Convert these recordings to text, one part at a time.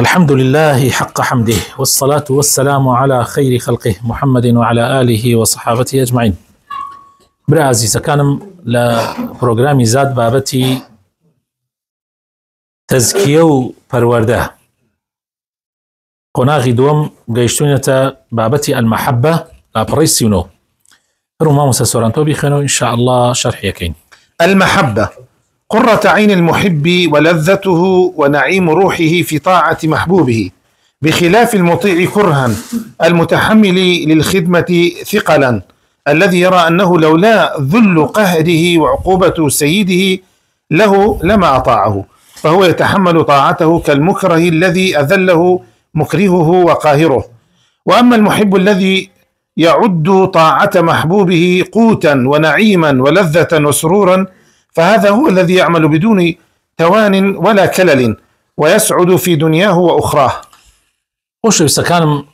الحمد لله حق حمده، والصلاة والسلام على خير خلقه محمد وعلى آله وصحابته أجمعين. برا عزيزة كانم لبروغرامي زاد بابتي تزكية پرورده قناغي دوم قيشتونية بابتي المحبة لابريسيونو رمى موسى سورانتو بيخنو إن شاء الله شرح يكين. المحبة قرة عين المحب ولذته ونعيم روحه في طاعة محبوبه، بخلاف المطيع كرها المتحمل للخدمة ثقلا، الذي يرى أنه لولا ذل قهره وعقوبة سيده له لما أطاعه، فهو يتحمل طاعته كالمكره الذي أذله مكرهه وقاهره. وأما المحب الذي يعد طاعة محبوبه قوتا ونعيما ولذة وسرورا، فهذا هو الذي يعمل بدون توان ولا كلل، ويسعد في دنياه وأخراه. خوشویستە كانم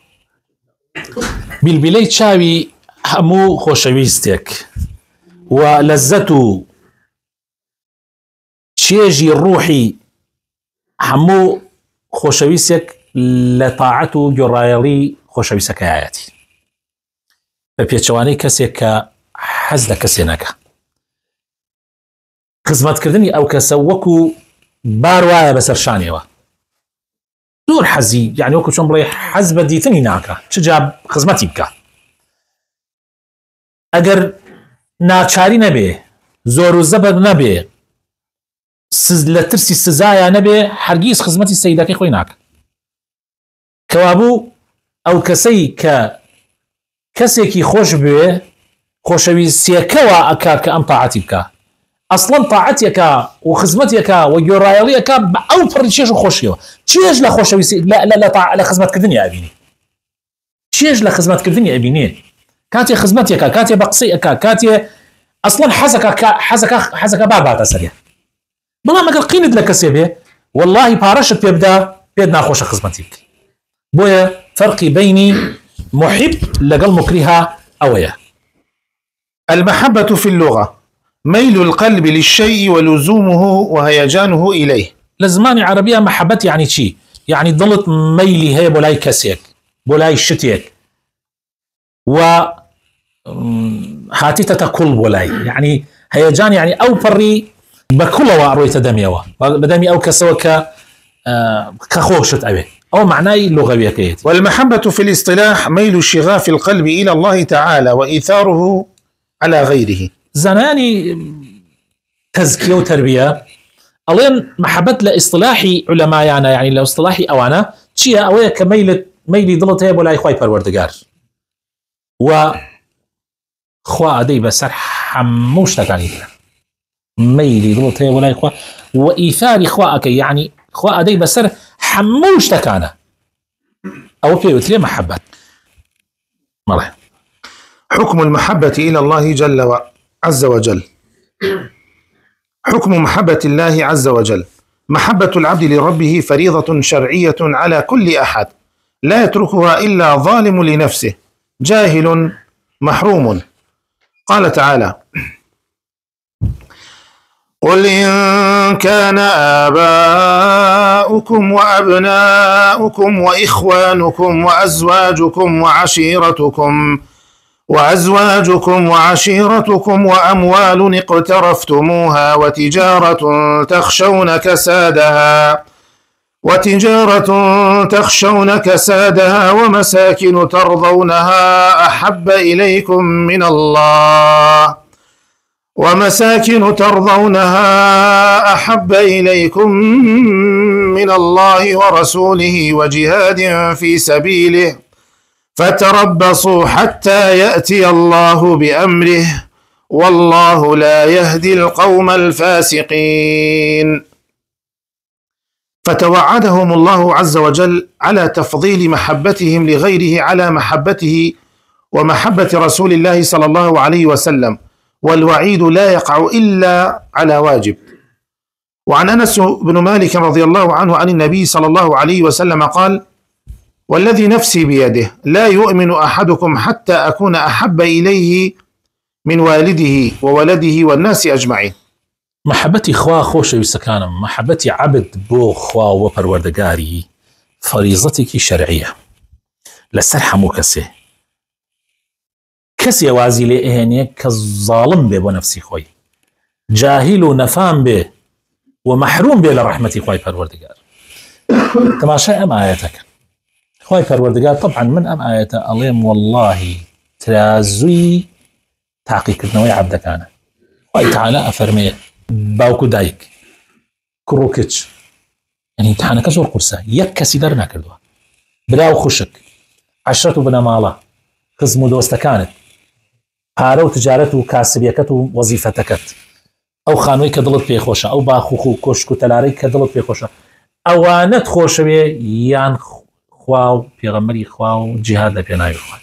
بالبلي تشاوي همو خوشويستك ولذته تشيجي الروحي همو خوشويستك لطاعته جرايلي خوشويستك آياتي ببيتشواني كسيك حزد كسينك خزمت كردني أو كسوكو باروايا بسرشانيوه زور حزي يعني وكو شون بلاي حزب ديتني ناكا تجاب خزمتي بكا اگر ناچاري نبي زور وزبر نبي لترسي سزايا نبي حرقيس خزمتي السيداكي خوي ناكا كوابو او كسي كسيكي خوش بي خوشوي سيكوا اكا كأم طاعتي بكا اصلا طاعتك وخدمتك وجرايليك او فرشيش خوشيو تشيج لا خوشوي لا خدمتك الدنيا ابيني تشيج لا خدمتك الدنيا ابيني كاتي خدمتك كاتي بقصيك كاتي اصلا حزك بابا تسريع بلا ما قال قيند لك سيبه والله بارشت بيدنا خوش خدمتك بويا فرقي بيني محب لقل مكرهه اويا. المحبة في اللغة ميل القلب للشيء ولزومه وهيجانه إليه. لزماني عربية محبتي يعني شي يعني ضلت ميلي هي بولاي كسيك بولاي شتيك و هاتي تتكل بولاي يعني هيجان يعني أو فري بكل وأروي تدميوه بدمي أو كسوك كخوشت أبي أو معناي لغوية كيت. والمحبة في الاصطلاح ميل شغاف القلب إلى الله تعالى وإيثاره على غيره. زناني تزكية وتربية ألين محبة لاصطلاحي علماء يعني لو اصطلاحي أوانا شيء أويا كميلي ضلت هي بولاي خواي پروردگار و خوا أدي بسر حموش تكاني ميلي ضلت هي بولاي خوا وإيثاري خواك يعني خوا أدي بسر حموش تكانا أو بيوتري محبة مرة. حكم المحبة إلى الله عز وجل. حكم محبة الله عز وجل: محبة العبد لربه فريضة شرعية على كل أحد، لا يتركها إلا ظالم لنفسه جاهل محروم. قال تعالى: قل إن كان آباؤكم وأبناؤكم وإخوانكم وأزواجكم وعشيرتكم وأموال اقترفتموها وتجارة تخشون كسادها ومساكن ترضونها أحب إليكم من الله ورسوله وجهاد في سبيله فتربصوا حتى يأتي الله بأمره والله لا يهدي القوم الفاسقين. فتوعدهم الله عز وجل على تفضيل محبتهم لغيره على محبته ومحبة رسول الله صلى الله عليه وسلم، والوعيد لا يقع إلا على واجب. وعن أنس بن مالك رضي الله عنه عن النبي صلى الله عليه وسلم قال: والذي نفسي بيده لا يؤمن أحدكم حتى أكون أحب إليه من والده وولده والناس أجمعين. محبتي خوا خوش يستكانم محبتي عبد بو خوا وپروردگاري فەریزەتێکی شەرعیە لەسەر هەموو کەسێ وازی لێ ئێهێنێ کە زاڵم بێ بۆ نەفسی خۆی، جاهیل و نەفام بێ و مەحروم بێ لە ڕەحمەتی خوای پەروەردگار. تەماشای ئەم ئاەتەکە خوای پەروەردگار طبعا من ئەم ئاەتە ئەڵێم واللهی ترازووی تاقیکردنەوەی عەبدەکانە. خوای تەعالە ئەفەرمێ باوکو دایک کوڕ و کچ، یعنی امتحانەکە زۆر قورسە، یەک کەسی دەرناکردووە، برا و خوشک، عەشرەت و بنەماڵە، خزم و دۆستەکانت، پارە و تجارەت و کاسبیەکەت و وەزیفەتەکەت، ئەو خانووی کە دڵت پێخۆشە، ئەو باخ و کۆشک و تەلارەی کە دڵت پێخۆشە، ئەوانەت خۆشەوێ یان خوا و پێغەمبەری خوا و جیهاد لە پێناوی خوا.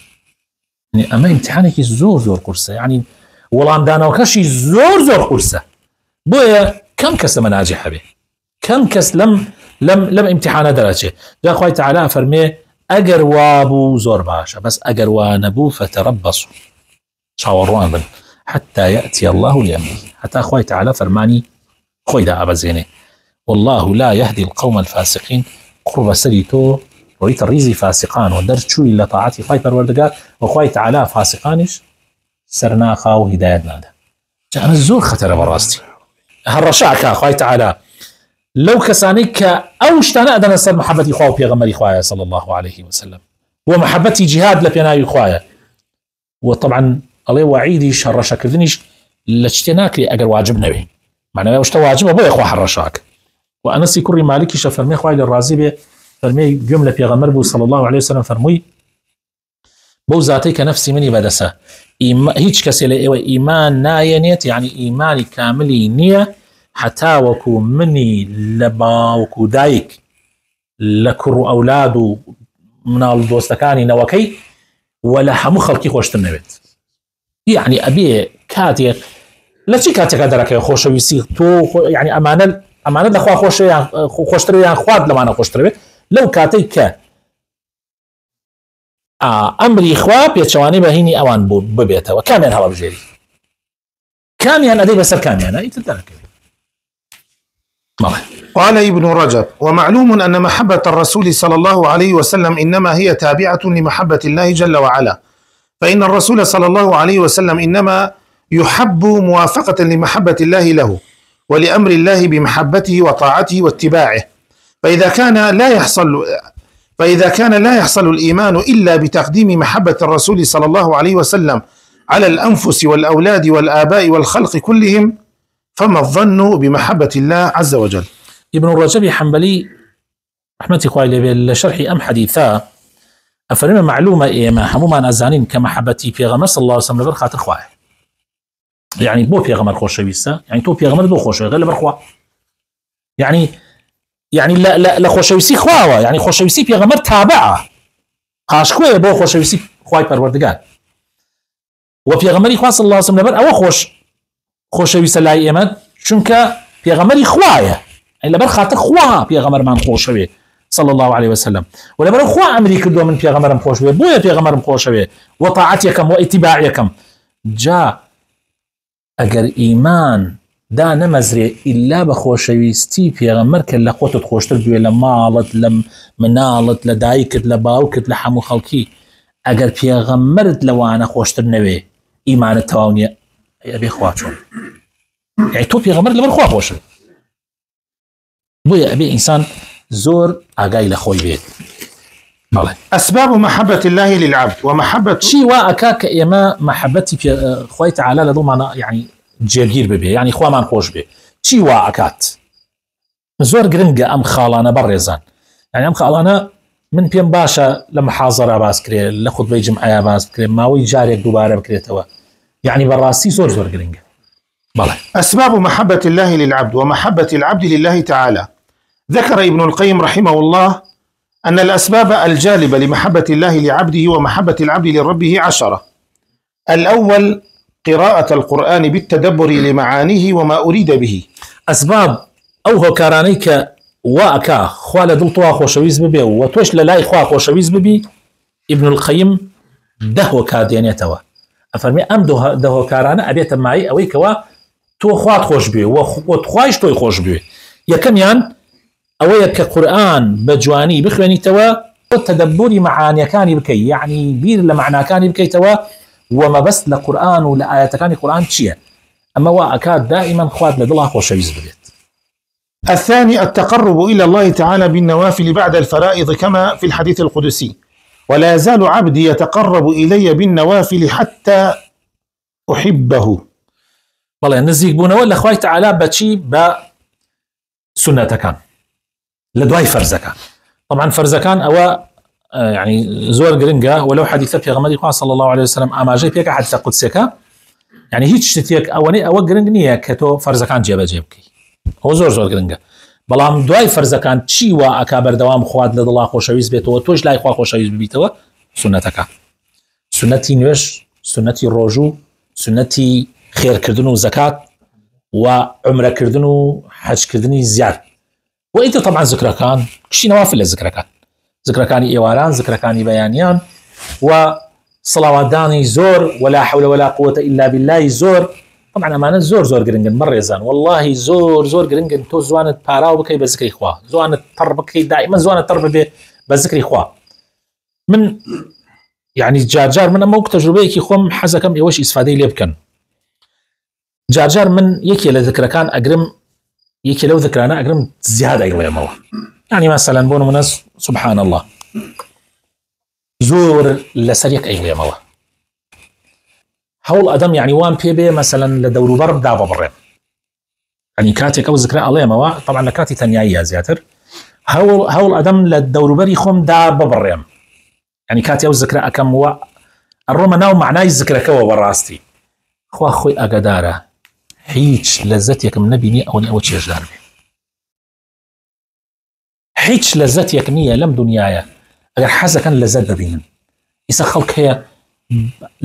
ئەمە امتحانێکی زۆر زۆر قورسە، یعنی وەڵامدانەوەکەشی زۆر زۆر قورسە. بۆیە کەم کەس لەمە ناجح هەبێ، کەم کەس لەم امتحانە دەرەچێ. جا خوای تەعالە فەرمێ ئەگەر وابوو زۆر باشە، بەس ئەگەر وا نەبوو فتەرەبەسوا، چاوەڕوان بن حتى يأتي الله بأمره، حتى خوای تەعالە فەرمانی خۆی دا ئابەزێنێ. والله لا يهدي القوم الفاسقين. قڕ بەسەری تۆ ڕۆیتە ڕیزی فاسقان و دەرچووی لە تاعاتی خوای پەروەردگار و خوای تەعالە فاسقانیش سەرناخا و هیدایەت نادا. جا ئەمە زۆر خەتەرە بەڕاستی. هەڕەشەکە خوای تەعالە لەو کەسانەی کە ئەو شتانە ئەدەنە سەر محەبەتی خوا و پێغەمبەری خوایە صلی الله عليه وسلم و محەبەتی جیهاد لە پێناوی خوایە. و طبعا ئەڵێ وعیدیش هەڕەشەکردنیش لە شتێ ناکرێ ئەگەر واجب نەوێ، معنەوە شتە واجبە بۆیە خوا هەڕەشاکە. و ئەنەسی کوڕی مالکیشە فەرمێ خوای لە ڕازی بێ، فەرمێ گوێم لە پێغەمبەر بوو صلی الله عليه وسلم فەرمووی بەو زاتەی کە نەفسی منی بەدەسە هیچ کەسێ لە ئێوە ئیمان نایەنێت، یعنی ئیمانی کاملی نییە حتا وەکو منی لە باوک و دایک لە کوڕ و ئەولاد و مناڵ دۆستەکانی نەوەکەی و لە هەموو خەڵکی خۆشتر نەوێت. یعنی ئەبێ کاتێک لە چی کاتێکا دەرەکەی خۆشەویستی تۆ یعنی ئەمانە لەخوا خۆشترە یان خوارد لەمانە خۆشترەوێت لەو کاتەی کە ئەمری خوا پێچەوانەی بەهینی ئەوان بوو ببێتەوە، کامیان هەڵەبژێری، کامیان ئەدەی بەسەر کامیانە ئیتر دەرەکەوێت. قال ابن رجب: ومعلوم أن محبة الرسول صلى الله عليه وسلم إنما هي تابعة لمحبة الله جل وعلا، فإن الرسول صلى الله عليه وسلم إنما يحب موافقة لمحبة الله له ولأمر الله بمحبته وطاعته واتباعه، فإذا كان لا يحصل الإيمان إلا بتقديم محبة الرسول صلى الله عليه وسلم على الأنفس والأولاد والآباء والخلق كلهم، فما الظن بمحبة الله عز وجل. ابن الرجب حنبلي رحمة الله عليه لشرح أم حديثا أفرم معلومة إيما هموما نزانين كمحبتي في غمر صلى الله عليه وسلم لبر خاطر خواه، يعني بو في غمر خوشويسة، يعني تو في غمر دو خوشوي غير لبر خواه، يعني لا خوشويسي خواه، يعني خوشويسي في غمر تابعه قاشكوه بو خوشويسي خواهي پروردگار وفي غمري خواه صلى الله عليه وسلم لبر أو خوشويسة لا إيمان چونك في غمري خواه، يعني لبر خاطر خواه في غمر من خوشوي صلى الله عليه وسلم، ولبر خواه أمري كدو من في غمرم خوشوي بويا في غمرم خوشوي وطاعتكم واتباعكم. جا اگر إيمان دا نمزري إلا بخوشويستي في غمر كلا قوتت خوشتر بوي لمالت لمنالت لدايكت لباوكت لحمو خلقي، اگر في غمرت لوانا خوشتر نوي إيمان التواونية أبي خواتشون، يعني تو في غمر لبر خواه خوشوي بويا أبي إنسان زور أقاي لخوي بيت. أسباب محبة الله للعبد ومحبة شي واكاك إما محبتي في خوي تعالى لدو معنا يعني جيرجير ببي، يعني خوا ما نخوش بي شي واكات زور قرنقة أم خالانة برزان، يعني أم خالانة من بيان باشا لما حاضر باس كري لخطبة جمعية باس كري ماوي جاريك دوباره بكري توا، يعني براسي زور قرنقة. أسباب محبة الله للعبد ومحبة العبد لله تعالى. ذكر ابن القيم رحمه الله أن الأسباب الجالبة لمحبة الله لعبده ومحبة العبد لربه 10. الأول قراءة القرآن بالتدبر لمعانيه وما أريد به. أسباب أو كارانيك واكا خوال دل طوا خوشويز ببي وتوش للاي خوا خوشويز ببي ابن القيم دهو كاديني توا أفرمي أم دهو كارانا أبيت معي أوي كوا تو خوات خوش بي وتخوايش توي خوش بي يكم يان ئەوەیە کە قورئان بە جوانی بخوێنیتەوە تەدەبوری معانیەکانی بکەی، یعنی بیر لە معناکانی بکەیتەوە ومەبەست لە قورئان و لە ئاەتەکانی قورئان چییە. ئەمە وا ئەکات دائما خوات لە دڵا خۆشەویست ببێت. الثاني التقرب إلى الله تعالى بالنوافل بعد الفرائض كما في الحديث القدسي: ولا يزال عبدي يتقرب إلي بالنوافل حتى أحبه. بەڵێ نزیک بوونەوە لە خوای تەعالا بەچی بە سونەتەکان لە دوای فەرزەکان. طبعا فەرزەکان ئەوە يعني زۆر گرنگە، وەلەو حەدیثە پێغەمبەری خوا صلی الله عليه وسلم ئاماژەی پێکە حەدیثە قودسیەکە، يعني هیچ شتێک ئەوە گرنگ نییە کە تۆ فەرزەکان جێبەجێ بکەی، ئەوە زۆر گرنگە. بەڵام دوای فەرزەکان چی وا ئەکا بەردەوام خوات لە دڵا خۆشەویست بێتەوە، تۆش لای خوا خۆشەویست ببیتەوە؟ سونەتەکە، سونەتی نوێژ، سونەتی ڕۆژوو، سونەتی خێرکردن و زەکات و عمرەکردن و حەجکردنی زیاد. وئیتر طبعا ذکرەکان کشی نەوافل لە ذکرەکانی ئێواران، ذکرەکانی بەیانیان و سڵاواتدانی زۆر ولا حول ولا قوة إلا بالله زۆر. طبعا ئەمانە زۆر گرنگن بەڕێزان، والله زۆر گرنگن. تۆ زوانت پاراو بکەی بە ذکری خوا، زوانت تەڕ بکەی، دائما زوانت تەڕ ببێ بە ذکری خوا. من يعني جار من ئەمە تەجروبەیەکی خۆم حەزەکەم ئێوەش ئیسفادەی لێ بکەن. جار من یەکێ لە ذکرەکان ئەگرم، یەکێ لەو ذکرانە ئەگرم زیاد ئەیڵێمەوە. يعني مثلا بۆ نمونە سبحان الله زۆر لەسەر یەک ئەیڵێمەوە. هەوڵ ئەدەم يعني وان پێ بێ مثلا لە دەوروبەر دا ببڕێم، يعني کاتێک ئەو ذکرە ئەڵێمەوە طبعا لە کاتی تەنیاییە زیاتر، هەوڵ ئەدەم لە دەوروبەری خۆم دا ببڕێم، يعني کاتی ئەو ذکرە ئەکەم و ئەڕۆمە ناو معنای ذکرەکەەوە بەڕاستی خوا خۆی ئاگادارە هیچ لەزەتێکم نەبینی ئەوە چێژدار بێ، هیچ لەزەتێک نییە لەم دنیاە ئەگەر حەزەکەن لەزەت ببینن. ئیسا خەڵک هەیە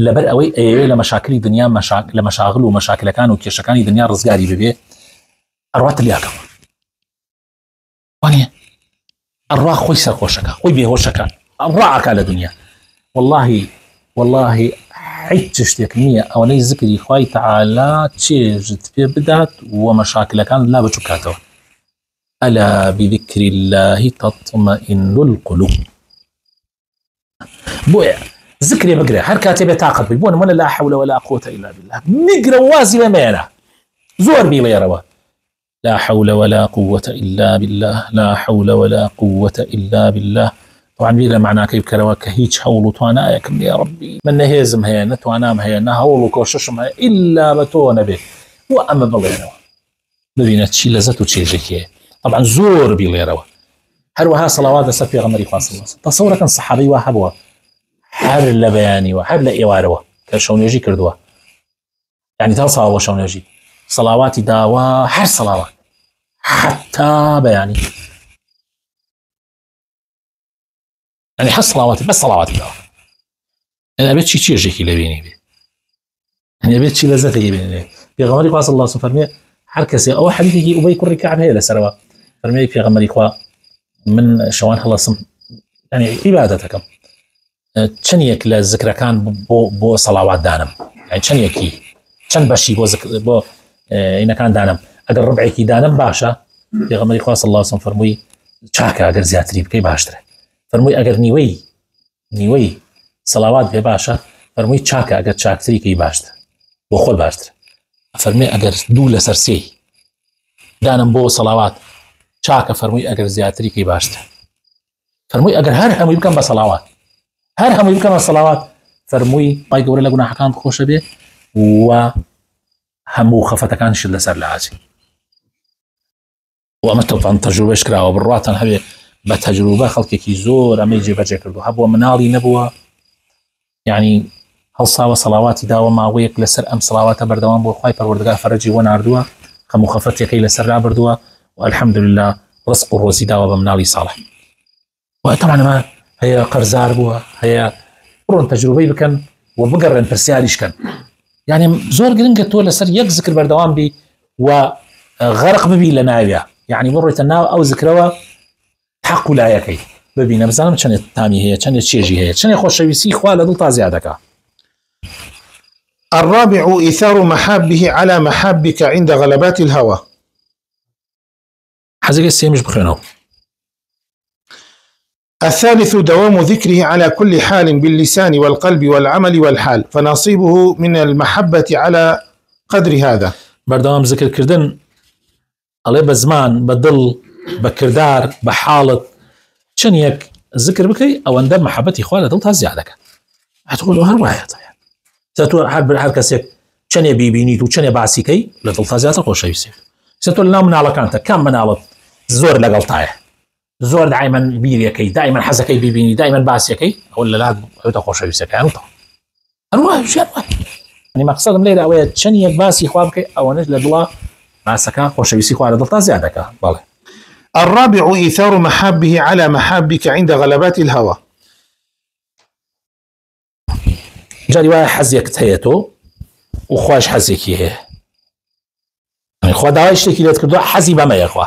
لەبەر ئەوەی ئەوێ لە مەشاکلی دنیا لە مەشاغل و مەشاکلەکان و کێشەکانی دنیا ڕزگاری ببێ، ئەڕواتە لیاکەوە وانە ئەڕوا خۆی سەرخۆشەکە، خۆی بێهۆشەکە، ئەڕواعکە لە دنیا. والله هیچ شتێک نییە ئەوەی ذکری خوای تەعالا چێژت پێ بدات و مەشاکلەکان لا بچووکاتەوە. ألا بذكر الله تطمئن القلوب. بويا ذكري بقرا هر كاتبه طاقت بي بون لا حول ولا قوه الا بالله نقرا وازي لمينا زور بي يروا لا حول ولا قوه الا بالله لا حول ولا قوه الا بالله. طبعا بيلا معناه كيف كرواك هيج حول وتوانا يا ربي من هيزم هي نتوانا ما هي نهول وكوششم الا بتونا به واما بلينا ببينت شي لزتو تشيجي طبعا زور بيليروا هروها صلوات سفي غمري خاص الله تصور كان صحابي وهبوا هر لبياني وهر لإيواروا كشون يجي كردوا يعني تصاوا شون يجي صلواتي داوا هر صلوات حتى بياني يعني حس صلواتي بس صلواتي داوا انا بيت شي يجي كي لبيني بي يعني بيت شي لذته يبيني في غمري خاص الله سفرمي حركسي او حديثي ابي كل ركعه هي لسروا فرمي في غمري خوا من شوان خلصم يعني عبادتكم چنيك لذكر كان بو صلوات دانم يعني چنيكي چن باشي بو ذكر بو ان كان دانم اگر ربعكي دانم باشا في غمري خوا صلى الله عليه وسلم فرمي چاكا اگر زياتري بكي باشتره فرمي اگر نيوي صلوات به باشا فرمي چاكا اگر چاكتري كي باشتره بو خول باشتره فرمي اگر دول سرسي دانم بو صلوات چاکە فەرمووی ئەگەر زیاتری کەی باشتر فەرمووی ئەگەر هەر هەمووی بکەم بە سەڵاوات هەر هەمووی بکەم بە سەڵاوات فەرمووی پای گەورە لە گوناحەکان بخۆشە بێ و هەموو خەفەتەکانشت لەسەر لە ئاچی و ئەمە تەوان تەجروبەش کراوە بڕاتان هەبێ بە تەجروبە خەڵکێکی زۆر ئەمەی جێبەجێ کردو هەبووە مناڵی نەبووە یعنی هەڵساوە سەڵاواتی داوە ماوەیەک لەسەر ئەم سەڵاواتە بەردەوام بۆ خوای پەروەردگار فەرەجی وە ناردووە هەموو خەفەتێکەی لەسەر رابردووە والحمد لله رزق الروزي داوى بمنالي صالح. وطبعا ما هي قرزار بوها هي قرن تجربي بكن وبقرن برسياليش كان يعني زور قرنقة تولى سر يكذكر بردوام بي وغرق ببي لناوية يعني مرة الناو أو ذكروا حق لا يكي ببي نبزانم چنة تامي هي چنة تشيجي هي چنة خوش شويسي خوالة دلتا زيادك. الرابع إيثار محابه على محابك عند غلبات الهوى. حزق السيمش بخينه الثالث دوام ذكره على كل حال باللسان والقلب والعمل والحال، فنصيبه من المحبة على قدر هذا. بردوام ذكر كردن عليه بزمان بدل بكردار بحالة شنيك ذكر بكي أو أندب محبتي إخوانه دلتها زيادة هتقولوا هرواية طيب ستو هر كسيك شنيا بيبينيت وشنيا بعسيكي لدلتها زيادة خوش يوسف ستو لنا من على كانت كم من على زور لقلطاية زور دائما بيريكي دائما حزكي بيبيني دائما بعسيكي ولا لا هذا خوش يوسف يعني هرواية شو هرواية يعني مقصد مليل أوي شنيا باسي إخوانك أو نجل الله بعسكا خوش يوسف على دلتها زيادة بالله. الرابع إيثار محابه على محابك عند غلبات الهوى. جاري واحد حزيك تهيتو وخواش حزيك هي يعني خوا داوي اشتكي لك كردو حزي بما يا اخوا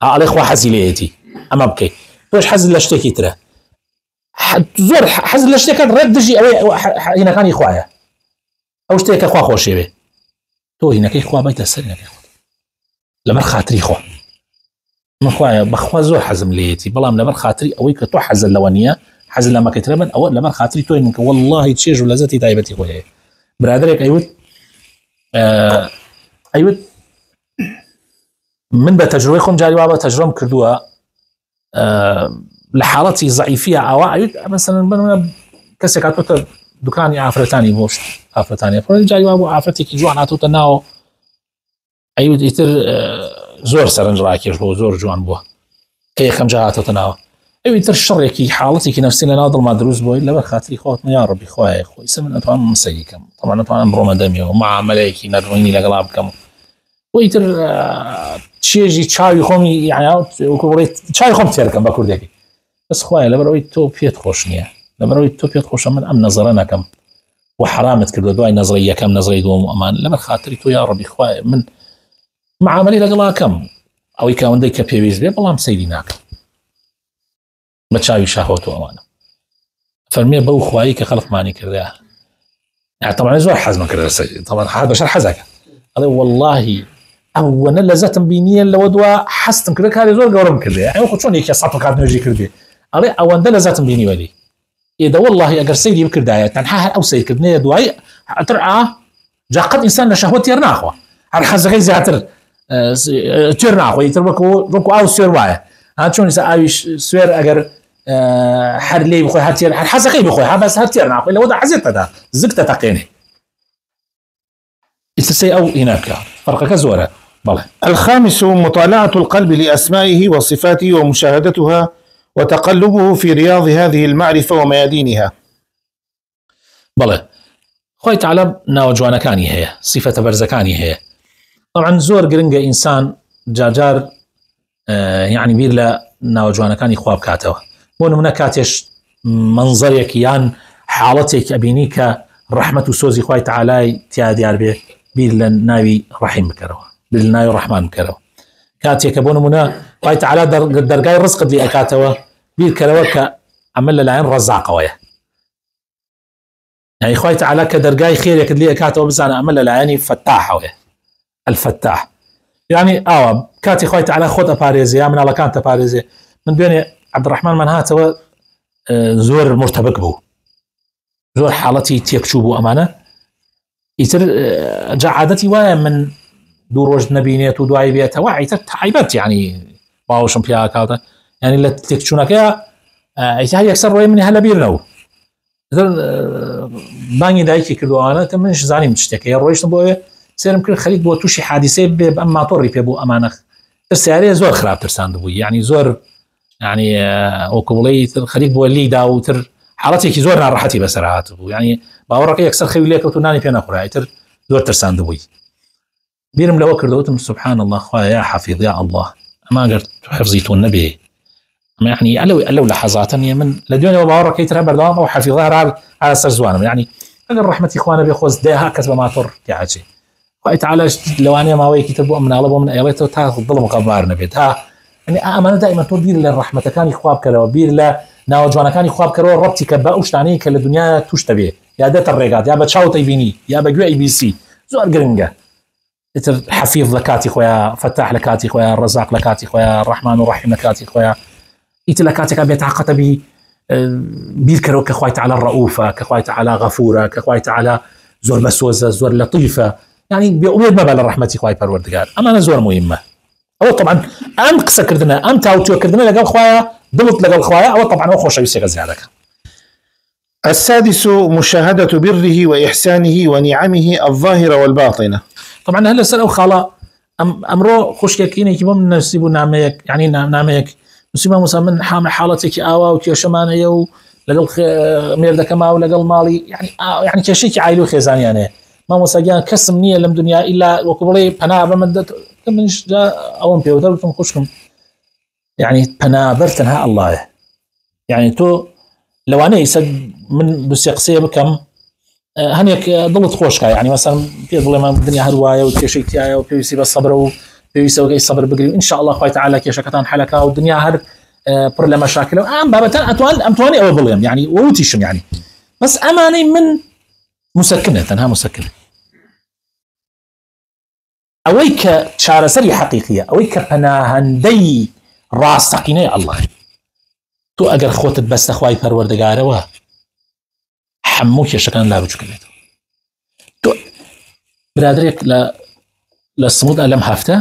على اخوا حزي ليتي اما بكي توش حزي لاشتكي ترى زور حزي لاشتكي رد جي هنا كان اخوايا او اشتكي اخوا خوشي به تو هنا كي اخوا بيت السنه لما خاطري خو ما خوايا بخوا زور حزم ليتي بلام لما خاطري اويك تو حزل لوانيه حزل لما كتربن او لما خاطري تو انك والله تشيج ولا زتي دايبتي خويا برادرك ايوت من بتجربتكم جاري بابا تجربه كردوها لحالتي ضعيفيه او ايوت مثلا كسكاتو دكاني عفرتاني بوش عفرتاني جاري بابا عفرتي كي جوان عطوت ناو ايوت يتر زور سرنج راكي بو زور جوان بو كي خم جاعته ناو ايوه يتر الشر كي حالتي كي نفسي ناضل ما دروس بوي لا خاطري خوتنا يا ربي خويا اخوي سمن اطعم مسيكم طبعا اطعم بروما دمي ومع ملايكي نرويني لقلابكم ويتر تشيجي تشاي خومي يعني وكوريت تشاي خوم تركم بكردكي بس خويا لا بروي توبيت خوشنيه لا بروي توبيت خوش من ام نظرنا كم وحرامت كردو دواي نظريه كم نظريه دوم امان لا خاطري تو يا ربي خويا من معاملي لقلاكم او يكون ديك بيبيز بي والله مسيديناك بتشاوي شهوت وامانه فرمي بو خويا كخلق ماني كذا يعني طبعا زور حزم كذا طبعا هذا بشر حزك هذا والله اولا لازم بينيا لودوا حستم كذا كاري زور قورم كذا يعني وقت شلون يك صاحب كارت نجي كذا هذا اولا لازم بيني ولي اذا والله اجر سيدي بكر دايات تنحى او سيد كدنيه دواي ترعى جا قد انسان لشهوه يرناخوا على حزغي زاتر ترناخوا يتربكوا ركوا او سيروايه هاتشون يساويش سوير اجر حر لي بخوي هاتير حر حزقي بخوي بس هاتير ناخو الا وضع عزيت هذا زكت تقيني يتسي او هناك فرق كزوره بالله. الخامس مطالعة القلب لأسمائه وصفاته ومشاهدتها وتقلبه في رياض هذه المعرفة وميادينها. بالله خوي تعالى ناوجوانا كاني هي صفة برزكاني هي طبعا زور قرنقة إنسان جاجار يعني بير لا ناوجوانا كاني خواب كاتوا بون من كاتش منظرك يان حالتك أبينيك رحمة وسوزي خوي تعالى تيادي به بير لناوي رحيم بكروا بير لناوي رحمن بكروا كاتيك بون منا خوي تعالى درجاي رزق دي أكاتوا بير كروك عمل العين رزاق ويا يعني خوي تعالى كدرجاي خير يكد لي أكاتوا بس أنا عمل العين فتاح ويا الفتاح يعني كاتي خوي تعالى خذ أباريزي من على كانت أباريزي من بين عبد الرحمن من هاتوا زور مرتبك بو زور حالتي تيكشوبو أمانة يتر جا عادتي وايا من دور وجد نبينيت ودواعي بيتها واعي تعيبت يعني باوشم فيها كاتا يعني اللي تيكشونك يا هي يكسر وين مني هلا بيرنو باني دايكي كردو أنا تمنش زاني متشتكي رويش نبوه سيرم كل خليك بو توشي حادثة بأما طوري بيبو أمانة ترسي زور خراب ترسان دبوي يعني زور يعني وكولي خليك بو اللي دا وتر حالتي كي زور راحتي بسرعات يعني باورك يكسر خويلك وتناني فينا قرا تر زور ترسان دبوي بيرم لو كردوتم سبحان الله خويا يا حفيظ يا الله ما قدرت حفظيتو النبي ما يعني لو لحظات من لديوني باورك يتر بردام او حفيظها على سرزوان يعني اقل رحمتي اخوانا بيخوز ده هكذا ما طر كعجي خوي تعالى لو انا ما ويك تبو من الله من ايلته تا ظلم قبار نبيت ها يعني امانه دائما تدير للرحمه كان يخواب كلو بير لا ناوجوانا كان يخواب كلو ربطي كباوش تعني كل الدنيا تشتبه يا دات الريقات يا بتشاو تيبيني يا بجو اي بي سي زور قرنقه تر حفيظ لكاتي خويا فتاح لكاتي خويا الرزاق لكاتي خويا الرحمن الرحيم لكاتي خويا ئیتر لە کاتێکا بێتاقەتە بی بیرکەرەوە کە خوای تعالی ڕەئوفە، کە خوای تعالی غەفورە، کە خوای تعالی زۆر بەسۆزە، زۆر لەطیفە، یعنی بێئومێد مەبە لە ڕەحمەتی خوای پەروەردگار. ئەمانە زۆر مهمە. ئەوە طبعا ئەم قسەکردنە، ئەم تاوتوێکردنە لەگەڵ خوایە، دڵت لەگەڵ خوایە، ئەوە طبعا ئەوە خۆشەویستێکە زیادەکە. السادس مشاهدة بره وإحسانه ونعمه الظاهرة والباطنة. طبعا هلا سر أو خالا أمره خوش كيني كي من نسيبو ناميك، يعني ناميك نسيبه مثلا من حالتك آوا وكيشمان يو لقل ميردا كما ولقل مالي، يعني كشيك عائلو خيزان يعني ما مساجان كسم نية لم دنيا إلا وقبلي بنا بمدة كمنش جاء أوان بيوتر وتم خوشكم يعني بنا برتنها الله، يعني تو لو أنا يسد من بسيقسية بكم هنيك ضلت خوشك، يعني مثلا في ظلمة الدنيا هرواية وكيشي تيايا وبيسي بالصبر وبيسي وجاي الصبر بقري، وإن شاء الله خوي تعالى كيشكتان حلقة والدنيا هر برلا مشاكل أم بابتان أمتواني أو ظلم يعني ووتيشم يعني، بس أماني من مسكنة تنها مسكنة أويك شارسري حقيقية، أويك بناهندي راسقيني الله تو أجر خوتت بس أخوي پروردگارەوە هەموو کێشەکان لا بچووکەوێتەوە. تو برادرێک لە سمودا لەم هەفتە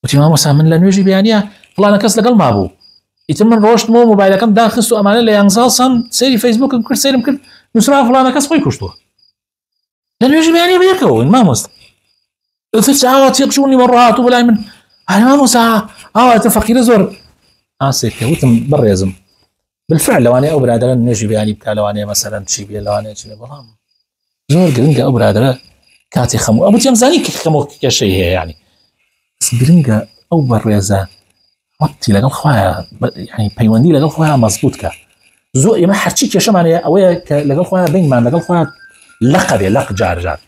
وتی مامۆستا من لە نوێژی بیانیە فڵانە کەس لەگەڵ مابوو، ئیتر من ڕۆشتمەوە مۆبایلەکەم داخست و ئەمانە لە 11 سام سەیری فەیسبووکم کرد، سەیرم کرد نووسرا فڵانە کەس خۆی کوشتووە لە نوێژی بیانیە بەیەکەوە. مامۆستا ئاوا تێقشونی وەڕۆهات و بەلای من مامۆستا ئاوا تە فەقیرە زۆر ئاسێکە. وتم بەڕێزم بالفعل لواني أو برادرة نجي بياني بكا لواني مثلا شي بي لواني شي بلام زور قرنقة أو برادرة كاتي خمو أبو تيمزاني خمو كشي هي يعني بس قرنقة أو بريزة وقتي لقل خوايا يعني بيواندي لقل خوايا مزبوط كا زو يما حرشي كشا معنى أويا لقل خوايا بين مان لقل خوايا لقبي لق جار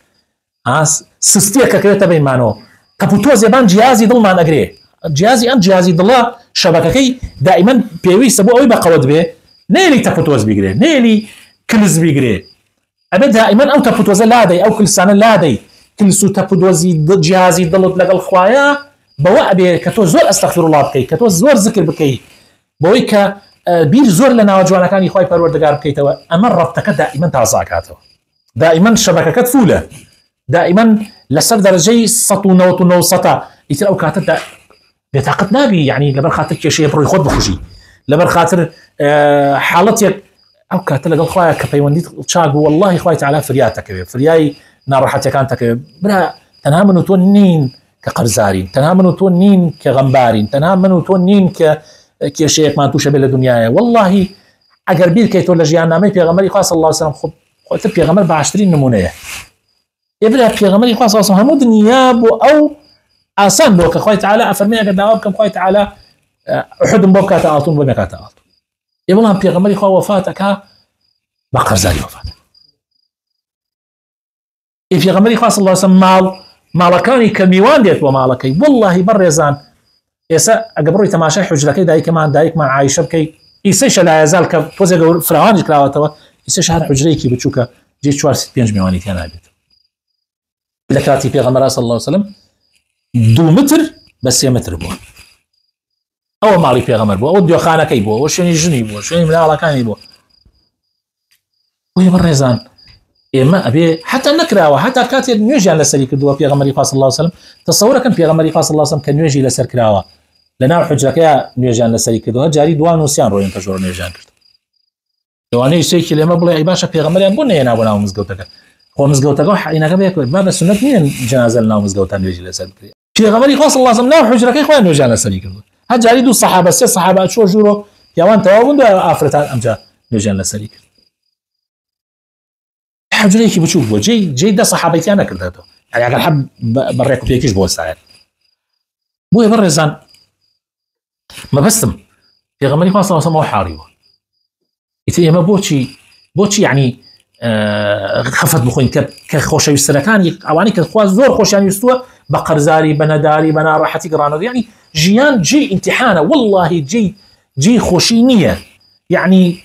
سستيا كاكريتا بين مانو كابوتو زيبان جهازي ضل مان أقريه جهازي أنت جهازي ضلا شبككي دائما بيوي سبو أوي بقود به نيلي تفوتوز بيجري نيلي كلز بيجري أبدا دائما أو تفوتوز لادي أو كل سنة لادي كل سو تفوتوزي ضد جهازي ضلت لقى الخوايا بوا أبي كتو زور أستغفر الله بكي كتو زور ذكر بكي بوي ك بير زور لنا وجوانا كان يخوي پروردگار بكي توا أمر ربطك دائما تعزاكاتو دائما شبككت فولة دائما لسر درجي سطو نوتو نوسطا يتر أو كاتت بطاقت نابي يعني لبر خاطر كيشي بروي خود بخوشي لبر خاطر حالتك او كاتل لقل خوايا كبيونديت تشاق والله خواي تعالى فرياتك فرياي ناروحتك كانتك برا تنها منو تونين كقرزارين تنها منو تونين كغنبارين تنها منو تونين كيشيك ما توش بلا دنيا والله اگر بير كيتو لجيان نامي بيغمري خاص الله عليه وسلم خد بيغمر ب 20 نمونه يبرا بيغمري خاص الله عليه وسلم هم دنيا او آسان بوك خوي تعالى أفرمي أجد دعوابكم خوي تعالى أحد بوك تألتون بوك تألتون يبغى هم بيغمري خوي وفاتك بقر زاري وفاتك بيغمري خوي صلى الله عليه وسلم مالكاني كميوان ديت ومالكي والله بريزان يسا أقبروي تماشي حجركي دايك ما عايشة بكي يسيش لا يزال كفوزي فرعاني كلاواتوا يسيش هذا حجريكي بتشوكا جيت شوار 6 بينج ميواني تيانا بيت لكاتي بيغمري صلى الله عليه وسلم 2 متر بس 1 متر بوه او مالي بيغمر بوه او ديوخانه كي بوه وشني جني بوه شني ملالا كان بوه وهي بالريزان اما ابي حتى نكراوه حتى كاتي نيجي على سري كدوا بيغمر صلى الله عليه وسلم تصور كان بيغمر صلى الله عليه وسلم كان يجي لسر كراوه لنا حجرك يا نيجي على سري كدوا جاري دوان وسيان روين تجور نيجي لو انا يسيك لما بلا باشا بيغمر بون ينا بنا مزغوتك هو مزغوتك حينا كبيك باب السنه مين جنازه لنا مزغوتان يجي لسر في غمري خاص الله صلى الله عليه وسلم حجرك إخوان نوجانا سريك هجا ريدو الصحابة سي صحابة شو جورو يوان تواون دو آفرتان أمجا نوجانا سريك حجريكي بتشوف جي ده صحابيتي أنا كرداتو يعني أقل حب بريكو بيكيش بو الساعات بوي برزان ما بستم في غمري خاص الله صلى الله عليه وسلم حاريوه يتي ما بوتشي يعني خفت بخوين كخوشة يستركان أواني كخواز زور خوش يعني يستوى بقرزاري بنداري بنا راحتي قرانو يعني جيان جي امتحانه والله جي خوشينية يعني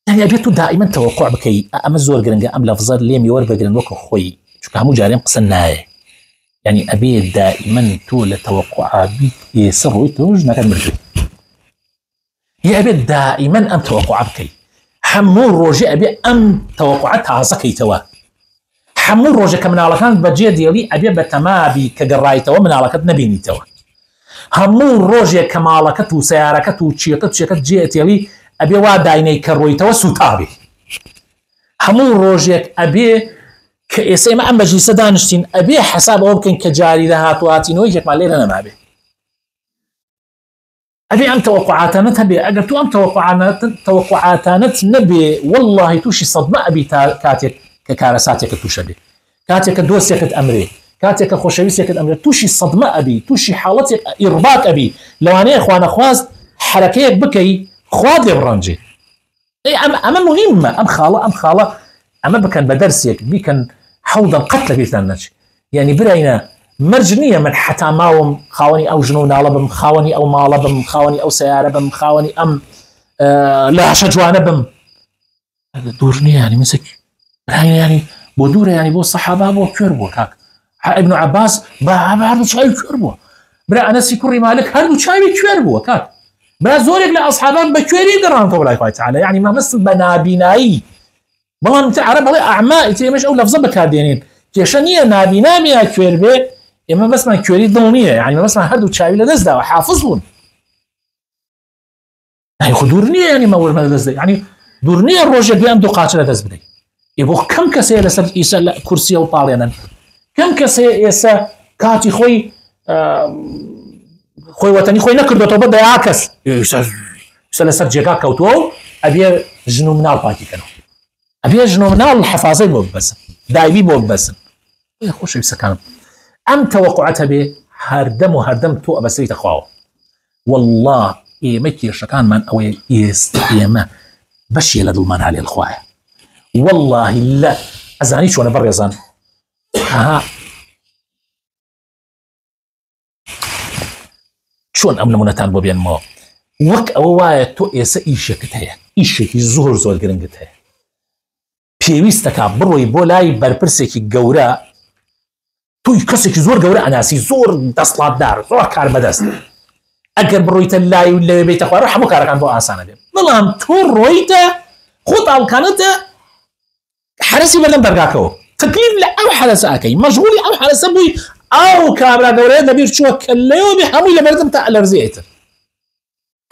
أبيتو دائما توقع بكي أما الزور قرنقا أم لفظات ليم يور بقرن وكو خوي شو كهمو جارين قصناي يعني أبي دائما تو لتوقع بك يسر ويتوج نكاد مرجوي هي أبي دائما أم توقع بكي حمول روجي أبي أم توقعتها زكيتوا حمول روجي كمن على كان بجي ديالي أبي بتمابي كجرايتوا من على كت نبيني توا همول روجي كمالكت وسياركت وشيكت شيكت جيت يلي أبي وادايني كرويتوا سوتابي همول روجي أبي كإسم أم مجلس دانشتين أبي حساب ممكن كجاري ذهات واتين ويجك ما لينا ما أبي أبي أم توقعاتنا تبي أجر تو أم توقعاتنا نبي والله توشي صدمة أبي كاتك ككارساتك توشبي كاتك دوسك أمري كاتك خوشويسك أمري توشي صدمة أبي توشي حالتك إرباك أبي لو أنا إخوان أخواز حركيك بكي خواد برانجي أما مهمة أم خالة أما بكن بدرسك بكن حوض القتل بيتنج يعني برينا مرجنية من حتى ماوم خاوني أو جنون علبم خاوني أو مالبم خاوني أو سيارة بم خاوني أم لا شجوانة بم هذا دورني يعني مسك يعني بودورة يعني بو الصحابة بو كيربو كاك ابن عباس بعرض شاي كيربو برا أنس كوري مالك هردو شاي كيربو كاك برا زورك لأصحابان بكيري قران طول الله تعالى يعني ما مثل بنابيناي والله انت عرب على اعماء تي مش او لفظه بكادينين كيشانيه نابينامي كيربي اما بس ما كيري ضمنيه يعني ما بس ما هردو تشاوي لدزدا وحافظون يعني خدورنيه يعني ما ور ما دزدا يعني دورنيه الروجه بيان دو قاتل دزبدي يبو كم كسي لسب يسال كرسي او طالينا كم كسي يسا كاتي خوي خوي وطني خوي نكردو تو بدا يعكس يسال سرجيكا كوتو ابي جنو من الباكي كانوا أبي أجنو منال الحفاظي بوب بس دايبي بوب بس يا خوش يبسكان أم توقعتها به هردم تو أبسري تخواو والله مكي شكان من أو يستقيمة بش يلد المان علي الخوايا والله لا أزاني شو أنا بريزان ها شون أم نمونتان بوبيان ما وك أوايا تو إيسا إيشكتها إيشكي زهر زول قرنقتها پێویستەکە بڕۆی بۆ لای بەرپرسێکی گەورە توی کەسێکی زۆر گەورە ئەناسی زۆر دەسڵاتدار زۆر کار بەدەست ئەگەر بڕۆیتە لای و لەوێ بێتە خوارە هەموو کارەکان بۆ ئاسانە بێت بەڵام تۆ ڕۆیتە خۆت ئاڵکانەتە حرەسی بەردەم دەرگاکەوە تەکلیف لە ئەو حرەسە ئەکەی مەشغوڵی ئەو حرەسە بووی ئەو کابرا گەورەیە دەبیر چووە کە لەوێ بێ هەمووی لە بەردەم تا ئەلەرزێتر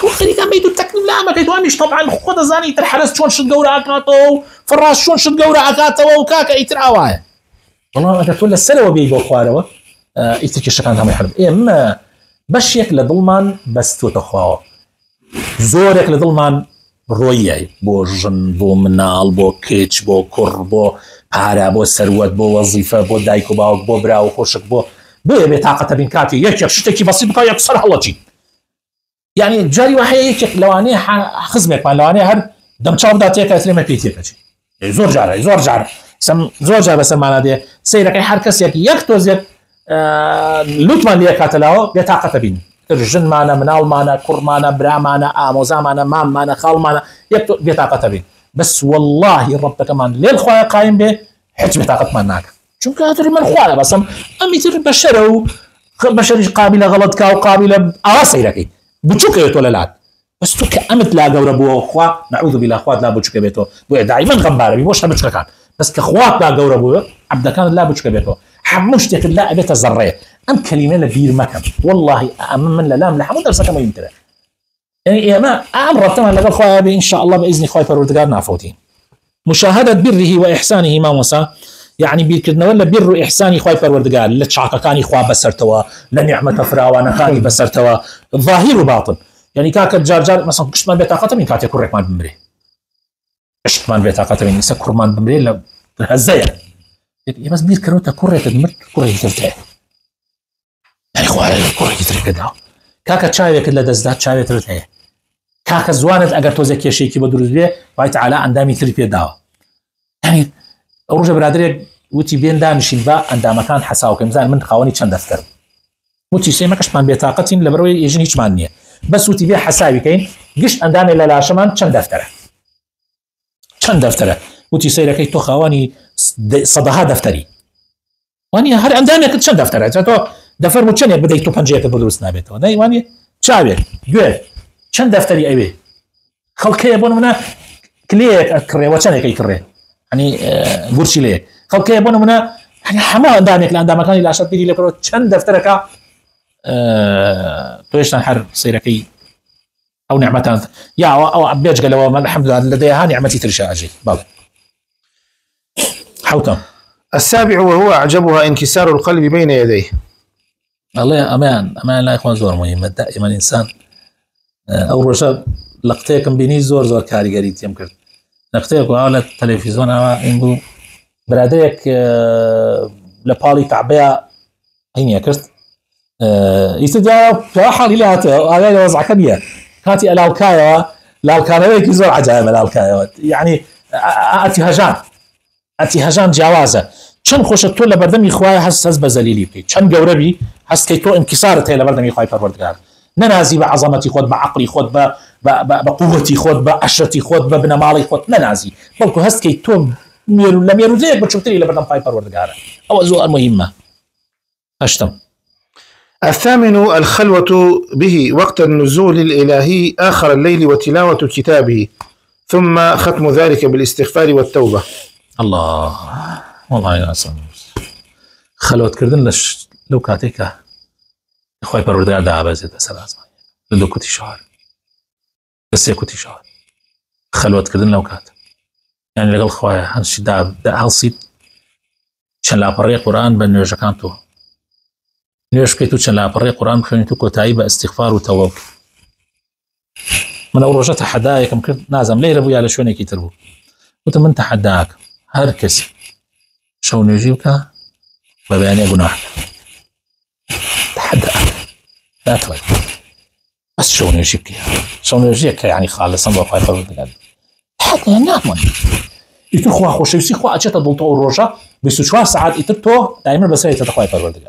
تو خليك بيدو التكليف لا ما كيتوانيش طبعا خذ زاني ترحرس شلون شد قورة عكاتو فراش شلون شد قورة عكاتو وكاكا يترعوايا والله انا تقول السلوى بيجو خواروا يترك الشكان هم يحرب اما بشيك لظلمان بس تو تخواو زورك لظلمان روياي بو جن بو منال بو كيتش بو كر بو بارا بو سروت بو وظيفه بو دايكو باوك بو براو خوشك بو بطاقه بين كاتي يك شتكي بسيط بقى يكسرها الله شي يعني جاري واحد يك لواني خزمك لواني هر دم تشاو دا تيك اسري ما بيتيك زور جاره سم زور جاره بس معنا دي سيرك اي حركه يك توزك لوتمان لي كاتلاو بطاقه بين الجن معنا منال معنا كر معنا برا معنا اموزا معنا مام معنا خال معنا يك بطاقه بين بس والله ربك كمان ليل خويا قايم به حج بطاقه معناك شو كاتر من خويا بس امي تر بشرو بشري قابله غلطك وقابله اواسيرك بتشوك يتولى بس تو كأمت لا جورا بو أخوا نعوذ بالله أخوات لا بتشوك بيتو بو دائما غبارة بيبوش بتشوك كان بس كأخوات لا جورا بو عبد كان لا بتشوك بيتو حمشتك لا بيت الزرية أم كلمة لبير مكان والله أمام من لام لحمود درسك ما يمتلئ يعني يا ما أمر تمام لقى أخويا إن شاء الله بإذن أخويا فروتقار نعفوتين مشاهدة بره وإحسانه ما وسا يعني بيركدنا ولا بر إحساني خوي فروردقار لتشعك كاني خوا بسرتوا لنعمة فراوانا كاني بسرتوا ظاهر وباطن يعني كاك جار مثلا كشمان بطاقة من كاتي كورك مان بمري كشمان بطاقة من نسا كورمان بمري لا هزايا يا بس بير كروتا كورة تدمر كورة يترتاح يعني خويا كورة يتركدها كاك تشايك إلا دزدات تشايك ترتاح كاك زوانت أجر توزك يا شيكي بدرز بيه واي تعالى عندامي تربية داوا يعني أورجا برادري وتي بين دانشين با عندما كان حساوك مثلا من خواني چند دفتر وتي سي ما كشمان بطاقة لبروي يجني هيچ معنيه بس وتي بيه حسابي كاين قشت عندما لا لاشمان چند دفتره وتي سيرا كي تو خواني صدها دفتري واني هر عندما كنت چند دفتره تو دفتر مو چنيك بدي تو پنجه بدرس نابيتو داي واني چاوي گوه چند دفتري ايوه خەڵکەیە بۆ نمونە کلێک ئەکڕێ وەچەندێکی کڕێ ینی گورچی لێ خەڵکەیە بۆ نمونە هەموو ئەندامێک لە ئەندامەکانی لاشت بیری لێکەوە چەند دەفتەرەکە تۆشتان هەر سیرەکەی ئەو نعمەتان یا ئەو بێجگەلەوە من الحەمدولله لەدەیها نعمەتی ترشە ئەژێ بەڵێ حوتم. السابع وهو أعجبها انكسار القلب بين يديه. الله أمان لا يخوان زور مهمة دائما إنسان أو رجال لقتيكم بيني زور كاريجري تيمكر لقتيكم على التلفزيون إنه برادرك لبالي تعبئة هين يكرت يستجاب حالي لا هذا وضع كبير كاتي الالكايا كي زور عجائب الالكايا يعني اتهجان جوازه چەند خۆشە تۆ لە بەردەمی خوای هەست بە زەلیلی بکەیت چەند گەورەبی هەستکەی تۆ انکسارت هەیە لە بەردەمی خوای پەروەردگار نەنازی بە عەزەمەتی خۆت بە عەقلی خۆت بە قووەتی خۆت بە عەشرەتی خۆت بە بنەماڵی خۆت نەنازی بەڵکو هەستکەی تۆ لە مێروزەیەک بچووتری لە بەردەم خوای پەروەردگارە ئەوە زۆر مهمە. هەشتم. الثامن الخلوة به وقت النزول الإلهي آخر الليل وتلاوة كتابه ثم ختم ذلك بالاستغفار والتوبة. الله والله يا سلام خلوت كردن لش لو كاتيكا خوي پروردگار دا بازه سلاس لو كنتي شهر بس كنتي شهر خلوت كردن لو كات يعني لقل خويا هنشي دا هالصيد شن لا بري قران بنيوج كانتو نيوج كيتو شن لا بري قران خنيتو كوتاي باستغفار وتوبه من اول رجعت حدايك ممكن نازم ليه ربو يا لشوني كيتربو قلت من تحداك هركس شو نجيبك ببياني قناح تحدى لا تغير بس شو نجيبك يعني خالصا بفاي فرد تحدى نعم يتخوا خوش يسي خوا اجت ضلطو الروجا بس 4 ساعات يترتو دائما بس يتخوا فرد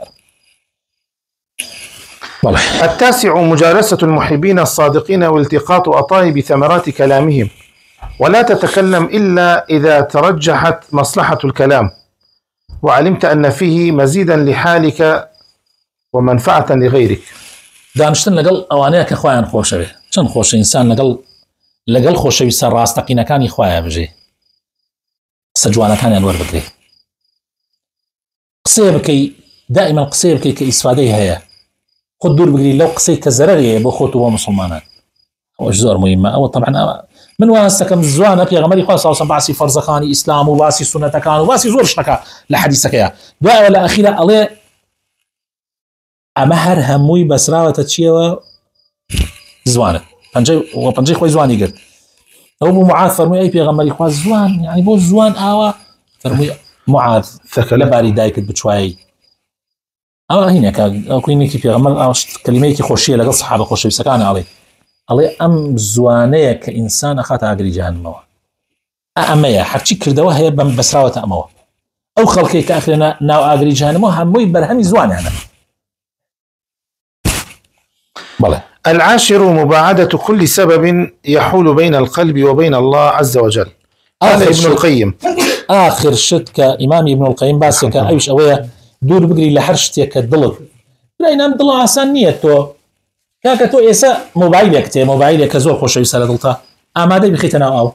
التاسع مجالسة المحبين الصادقين والتقاط أطايب ثمرات كلامهم ولا تتكلم إلا إذا ترجحت مصلحة الكلام وعلمت أن فيه مزيدا لحالك ومنفعة لغيرك. دانشتن لقل أوانيك كخوايا خوش به چند خوش إنسان لقل خوش بيسر راستقين كان يخوايا بجي سجوانا كان ينور بكري قصيبكي دائما قصيبكي كإسفاديه هيا خد دور بقري لو قصي كزرري بخوت ومسلمانات وجزء مهمة أو طبعا من واسكم زوانا في غمري خاصة وصباسي فرزخاني إسلام وواسي سنة كان وواسي زور شتكا لحديثك يا دعاء ولا أخيرا الله أمهر هموي بسراوة تشيوا زوانا بنجي خوي زواني قلت أبو معاذ فرمي أي في غمري خاص زوان يعني بو زوان آوا فرمي معاذ لباري دايكت بشوي هنا كويني كيف غمر كلمة خوشية لقى صحابة خوشي سكان عليه الله أم زوانية كإنسان أخات أجري جهنم أمية حرشي كردوها هي بسراوة أموه أو خلقي كأخرنا ناو أجري جهنم هموي برهمي زواني أنا بله. العاشر مباعدة كل سبب يحول بين القلب وبين الله عز وجل. هذا ابن القيم آخر شت كإمام ابن القيم بس كأيش أويه دور بقري لحرشتي كالضلب لا ينام ضل عسان نيتو كاكتو إيسا موبايلك زور خوش يسال ضلتا أمادي بخيتنا أو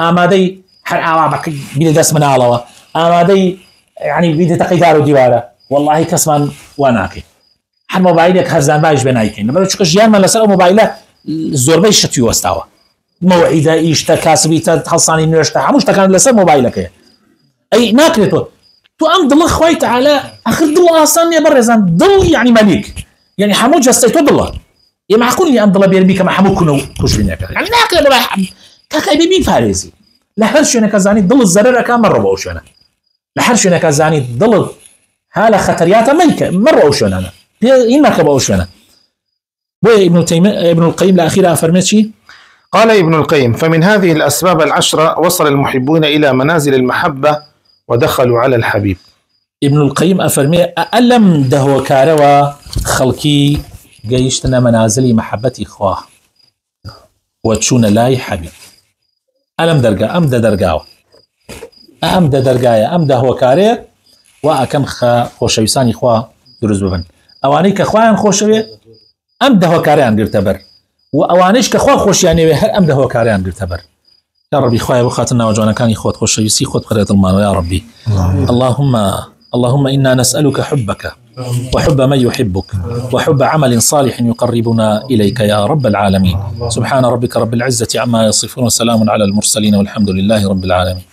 أمادي حر عوابك بيد داس من علاوة أمادي يعني بيد تقيدار وديوارة والله كسمان واناكي حر موبايلك هزان بايش بنايكين لما تشوف جيان من لسال موبايله زور بيش شتيو استوى موعده إيشتا كاسبيتا تحصاني نوشتا حموش تكان لسال موبايلك أي ناكلتو تو أم ضل خوي تعالى آخر ضل أصلا برزان ضل يعني مليك يعني حمود جستيتو ضل يا معقول لي أم ضل بيربي كما حمود كنو كوش بينك يعني ناكل ولا كاكاي بيبين فارزي لحرش أنا كزاني ضل الزرر كان مرة بوش أنا لحرش أنا كزاني ضل هلا خطريات ملك مرة وش أنا إنما كبوش أنا ابن القيم الأخيرة فرمتشي قال ابن القيم فمن هذه الأسباب العشرة وصل المحبون إلى منازل المحبة ودخلوا على الحبيب. ابن القيم أفرمي ألم دهو كاروا خلقي جيشتنا منازلي محبتي خواه وتشون لاي حبيب ألم درجا أم درجاو أم درجايا أم دهو كاري وأكم خوشويساني خواه يرز ببن أواني كخوان خوشوي أم دهو كاري عن قرتبر وأوانيش كخوا خوش يعني هر أم له كاريان بالتبر. يا ربي خوايا وخاتنا وجوانا كان يخوت خوش يسي خوت قرية المال يا ربي. اللهم إنا نسألك حبك وحب من يحبك وحب عمل صالح يقربنا إليك يا رب العالمين. سبحان ربك رب العزة عما يصفون وسلام على المرسلين والحمد لله رب العالمين.